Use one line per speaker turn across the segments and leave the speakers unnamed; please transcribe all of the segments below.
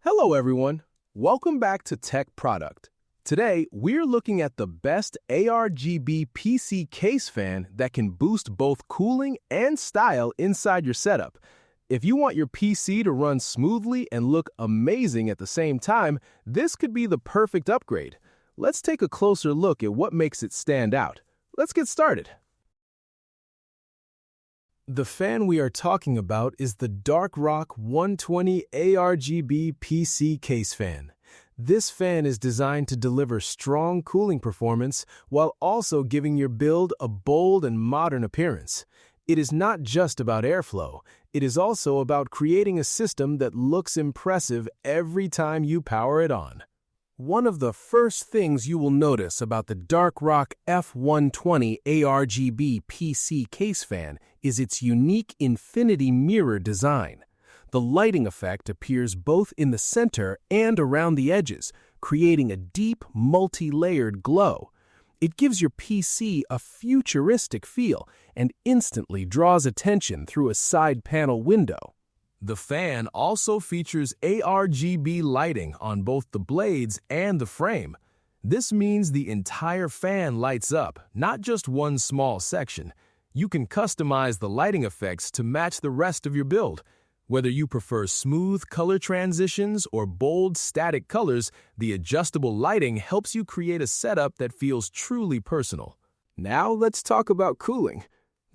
Hello everyone, welcome back to Tech Product. Today, we're looking at the best ARGB PC Case Fan that can boost both cooling and style inside your setup. If you want your PC to run smoothly and look amazing at the same time, this could be the perfect upgrade. Let's take a closer look at what makes it stand out. Let's get started. The fan we are talking about is the Dark-Rock 120 ARGB PC Case Fan. This fan is designed to deliver strong cooling performance while also giving your build a bold and modern appearance. It is not just about airflow, it is also about creating a system that looks impressive every time you power it on. One of the first things you will notice about the Dark-Rock F120 ARGB PC Case Fan is its unique infinity mirror design. The lighting effect appears both in the center and around the edges, creating a deep, multi-layered glow. It gives your PC a futuristic feel and instantly draws attention through a side panel window. The fan also features ARGB lighting on both the blades and the frame. This means the entire fan lights up, not just one small section. You can customize the lighting effects to match the rest of your build. Whether you prefer smooth color transitions or bold static colors, the adjustable lighting helps you create a setup that feels truly personal. Now let's talk about cooling.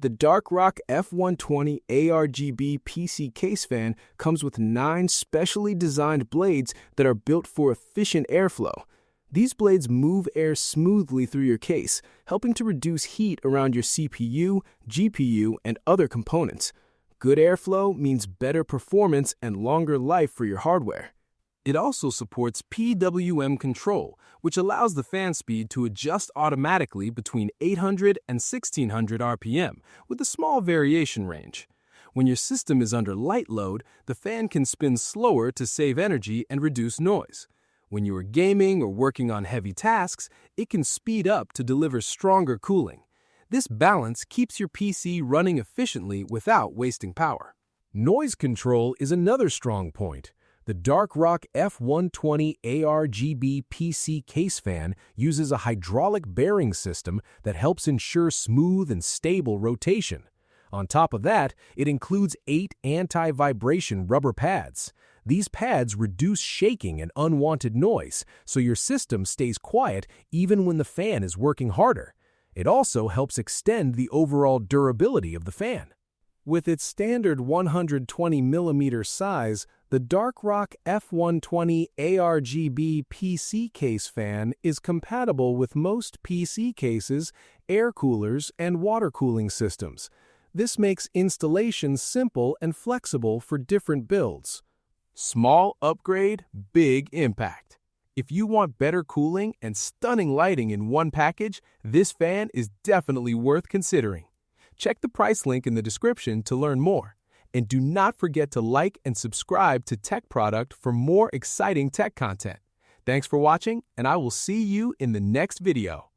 The Dark-Rock F120 ARGB PC Case Fan comes with 9 specially designed blades that are built for efficient airflow. These blades move air smoothly through your case, helping to reduce heat around your CPU, GPU, and other components. Good airflow means better performance and longer life for your hardware. It also supports PWM control, which allows the fan speed to adjust automatically between 800 and 1600 RPM, with a small variation range. When your system is under light load, the fan can spin slower to save energy and reduce noise. When you are gaming or working on heavy tasks, it can speed up to deliver stronger cooling. This balance keeps your PC running efficiently without wasting power. Noise control is another strong point. The Dark-Rock F120 ARGB PC Case Fan uses a hydraulic bearing system that helps ensure smooth and stable rotation. On top of that, it includes 8 anti-vibration rubber pads. These pads reduce shaking and unwanted noise, so your system stays quiet even when the fan is working harder. It also helps extend the overall durability of the fan. With its standard 120mm size, the Dark-Rock F120 ARGB PC Case Fan is compatible with most PC cases, air coolers, and water cooling systems. This makes installation simple and flexible for different builds. Small upgrade, big impact. If you want better cooling and stunning lighting in one package, this fan is definitely worth considering. Check the price link in the description to learn more. And do not forget to like and subscribe to Tech Product for more exciting tech content. Thanks for watching, and I will see you in the next video.